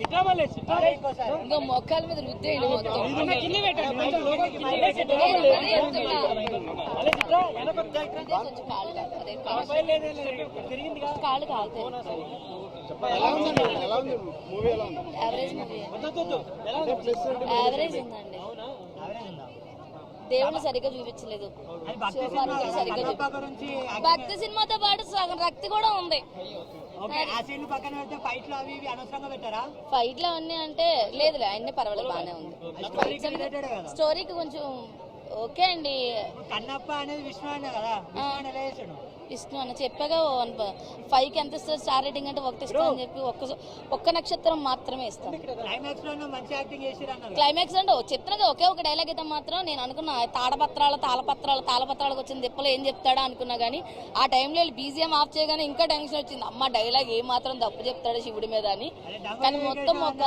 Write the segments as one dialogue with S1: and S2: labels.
S1: ఇంకా మొక్కల మీద రుద్దేయండి మొత్తం. కాళ్ళు కాలుతాయి. యావరేజ్ మూవీ, యావరేజ్ ఉందండి. దేవుళ్ళు సరిగ్గా చూపించలేదు, సరిగ్గా భక్తి సినిమాతో పాటు సగం రక్తి కూడా ఉంది. ఫైట్లు అవన్నీ అంటే లేదులే, అన్ని పర్వాలేదు, బాగానే ఉంది. స్టోరీకి కొంచెం ఓకే అండి.
S2: కన్నప్ప అనేది విష్ణు అనే కదా,
S1: విష్ణు అన్న చెప్పాగా 5కి ఎంత ఇస్తారు స్టార్ రేటింగ్ అంటే 1 ఇస్తా అని చెప్పి ఒక్క నక్షత్రం మాత్రమే ఇస్తాను. క్లైమాక్స్ అంటే చిత్రంగా ఒకే ఒక డైలాగ్ అయితే మాత్రం నేను అనుకున్నా తాళపత్రాలకు వచ్చిన దిప్పలో ఏం చెప్తాడా అనుకున్నా, కానీ ఆ టైంలో బీజిఎం ఆఫ్ చేయగానే ఇంకా టెన్షన్ వచ్చింది. అమ్మ డైలాగ్ ఏ మాత్రం తప్పు చెప్తాడు శివుడి మీద అని. కానీ మొత్తం ఒక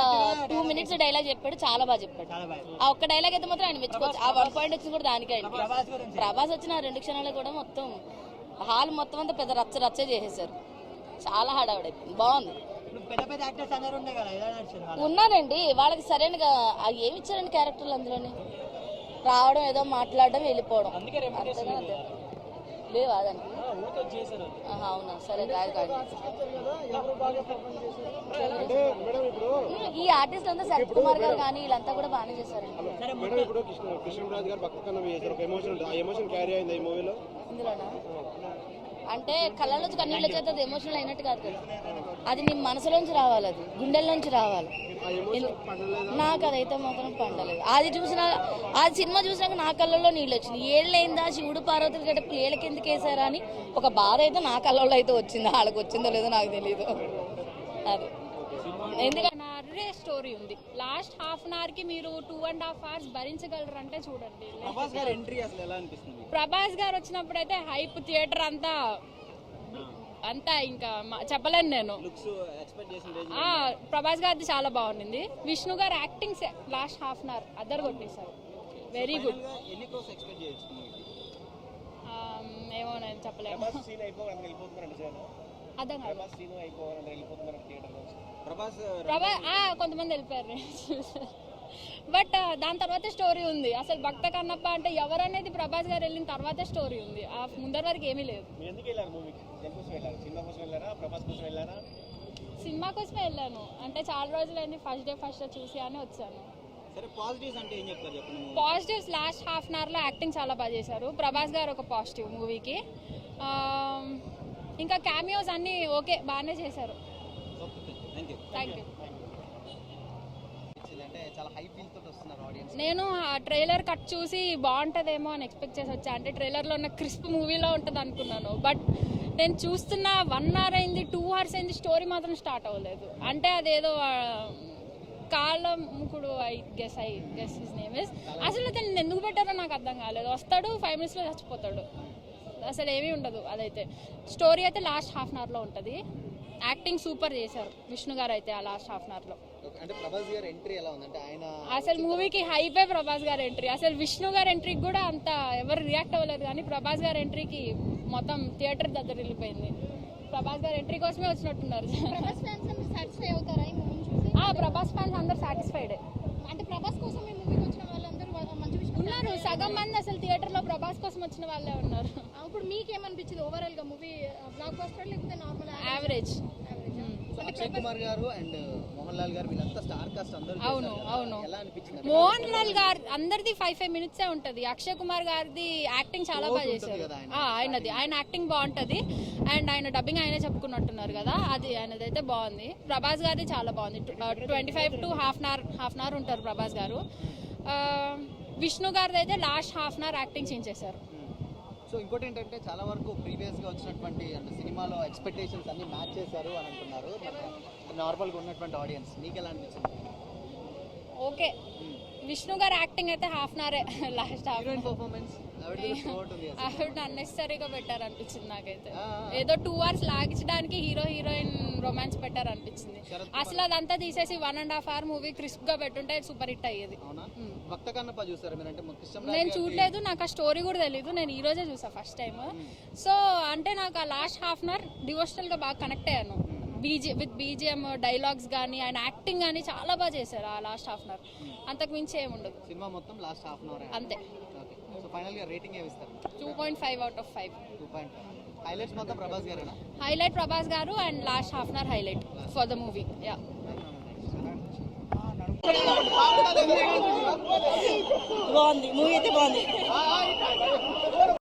S1: 2 minutes డైలాగ్ చెప్పాడు, చాలా బాగా చెప్పాడు. ఆ ఒక్క డైలాగ్ అయితే మాత్రం ఆయన మెచ్చుకోవచ్చు. ఆ 1 point వచ్చింది కూడా దానికే. ప్రభాస్ వచ్చిన 2 క్షణాలు కూడా మొత్తం హాల్ మొత్తం అంతా పెద్ద రచ్చ చేసేసారు. చాలా హడావిడైపోయింది, బాగుంది. ఉన్నారండి, వాళ్ళకి సరైనగా ఏమి ఇచ్చారండి క్యారెక్టర్లు అందులోని. రావడం, ఏదో మాట్లాడడం, వెళ్ళిపోవడం, లేవా దానికి? అవునా, సరే. ఈ ఆర్టిస్ట్ అంతా శరత్ కుమార్ గారు కానీ వీళ్ళంతా కూడా బాగానే చేశారండి. ఇందులోనా అంటే కళ్ళలోంచి కన్నీళ్ళ చేత ఎమోషనల్ అయినట్టు కాదు కదా, అది నీ మనసులోంచి రావాలి, అది గుండెల్లోంచి రావాలి. నాకు అదైతే మాత్రం పండలేదు. అది సినిమా చూసినాక నా కళ్ళల్లో నీళ్ళు వచ్చింది. ఏళ్ళైందా శివుడు పార్వతులు గట్ట ఏళ్ళకి ఎందుకు వేసారా అని ఒక బాధ అయితే నా కళ్ళల్లో అయితే వచ్చింది. వాళ్ళకి వచ్చిందో లేదో నాకు తెలియదు. అది ఎందుకంటే
S3: స్టోరీ ఉంది. లాస్ట్ హాఫ్ అన్ అవర్ కి మీరు 2.5 hours భరించగలరు అంటే చూడండి. ప్రభాస్ గారు వచ్చినప్పుడు అయితే హైప్, థియేటర్ అంతా ఇంకా చెప్పలేను నేను. ప్రభాస్ గారిది చాలా బాగుంది. విష్ణు గారు acting last half an hour అద్దరు కొట్టేశారు. Very good. ఏమో నేను చెప్పలేను. అర్థం కాదు. కొంతమంది వెళ్ళిపోయారు బట్ దాని తర్వాత స్టోరీ ఉంది. అసలు భక్త కన్నప్ప అంటే ఎవరనేది ప్రభాస్ గారు వెళ్ళిన తర్వాత స్టోరీ ఉంది. ఆ ముందర వరకు ఏమీ లేదు. సినిమా కోసమే వెళ్ళాను. అంటే చాలా రోజులైంది, ఫస్ట్ డే చూసి అని వచ్చాను. పాజిటివ్స్ లాస్ట్ హాఫ్ అన్ అవర్లో యాక్టింగ్ చాలా బాగా చేశారు. ప్రభాస్ గారు ఒక పాజిటివ్ మూవీకి. ఇంకా క్యామియోస్ అన్నీ ఓకే, బాగానే చేశారు. Thank you. నేను ఆ ట్రైలర్ కట్ చూసి బాగుంటుందేమో అని ఎక్స్పెక్ట్ చేసి వచ్చా. అంటే ట్రైలర్లో ఉన్న క్రిస్ప్ మూవీలో ఉంటుంది అనుకున్నాను. బట్ నేను చూస్తున్న 1 hour అయింది, 2 hours అయింది, స్టోరీ మాత్రం స్టార్ట్ అవ్వలేదు. అంటే అదేదో కాలముకుడు I guess his name is. అసలు అతను ఎందుకు పెట్టారో నాకు అర్థం కాలేదు. వస్తాడు 5 minutes చచ్చిపోతాడు, అసలు ఏమీ ఉండదు. అదైతే స్టోరీ అయితే లాస్ట్ హాఫ్ అన్ అవర్లో ఉంటుంది. యాక్టింగ్ సూపర్ చేశారు విష్ణు గారు అయితే ఆ లాస్ట్ హాఫ్ అన్ అవర్లో. అసలు మూవీకి హైపే ప్రభాస్ గారి ఎంట్రీ. అసలు విష్ణు గారి ఎంట్రీకి కూడా అంత ఎవరు రియాక్ట్ అవ్వలేదు, కానీ ప్రభాస్ గారి ఎంట్రీకి మొత్తం థియేటర్ దగ్గర వెళ్ళిపోయింది. ప్రభాస్ గారి ఎంట్రీ కోసమే వచ్చినట్టున్నారు. ప్రభాస్ ఫ్యాన్స్ అందరు సాటిస్ఫైడే. అంటే ప్రభాస్ కోసం వచ్చిన వాళ్ళందరూ ఉన్నారు. సగం మంది అసలు థియేటర్ లో ప్రభాస్ కోసం వచ్చిన వాళ్ళే ఉన్నారు. ఇప్పుడు మీకేమనిపించింది ఓవరాల్ గా మూవీ? బ్లాక్ బస్టర్ లేకపోతే నార్మల్ యావరేజ్? అక్షయ్ కుమార్ గారు అండ్ మోహన్ లాల్ గారు వీళ్ళంతా స్టార్ కాస్ట్ అందరూ. అవును. ఎలా అనిపించింది? మోహన్ లాల్ గారు అందరిది 5 minutes ఉంటది. అక్షయ్ కుమార్ గారిది యాక్టింగ్ చాలా బాగా చేశారు. ఆయన యాక్టింగ్ బాగుంటది. అండ్ ఆయన డబ్బింగ్ ఆయనే చెప్పుకున్నట్టున్నారు కదా, అది ఆయనదైతే బాగుంది. ప్రభాస్ గారిది చాలా బాగుంది. 25 to హాఫ్ అన్ అవర్ ఉంటారు ప్రభాస్ గారు. విష్ణు గారిది అయితే last half an hour acting change చేశారు.
S4: సో ఇంకోటి ఏంటంటే చాలా వరకు ప్రీవియస్గా వచ్చినటువంటి అంటే సినిమాలో ఎక్స్పెక్టేషన్స్ అన్ని మ్యాచ్ చేశారు అని అంటున్నారు. నార్మల్గా ఉన్నటువంటి ఆడియన్స్ మీకు ఎలా అనిపించింది?
S3: ఓకే, విష్ణు గారు యాక్టింగ్ అయితే హాఫ్ అన్ అవరే. లాస్ట్
S4: పర్ఫార్మెన్స్
S3: ఆవిడ అన్నెసరీగా పెట్టారు అనిపించింది నాకైతే. ఏదో 2 hours లాగించడానికి హీరోయిన్ రొమాన్స్ పెట్టారు అనిపించింది. అసలు అదంతా తీసేసి 1.5 hour మూవీ క్రిస్ప్ గా పెట్టుంటే సూపర్ హిట్ అయ్యేది. నేను చూడలేదు, నాకు ఆ స్టోరీ కూడా తెలీదు. నేను ఈ రోజే చూసా ఫస్ట్ టైం. సో అంటే నాకు ఆ last half an hour devotional గా బాగా కనెక్ట్ అయ్యాను. బీజిఎం డైలాగ్స్ కానీ ఆయన యాక్టింగ్ కానీ చాలా బాగా చేశారు ఆ లాస్ట్ హాఫ్ అన్ అవర్. అంతకు మించి ఏమి ఉండదు.
S4: సినిమా మొత్తం లాస్ట్ హాఫ్ అన్ అవర్
S3: అంతే.
S4: ఓకే, సో ఫైనల్ గా రేటింగ్ ఏమి ఇస్తారు?
S3: 2.5 out of 5.
S4: 2.5. హైలైట్స్ మొత్తం ప్రభాస్ గారేనా?
S3: హైలైట్ ప్రభాస్ గారు and last half an hour highlight for the movie. Yeah,
S5: బాగుంది, మూవీ అయితే బాగుంది.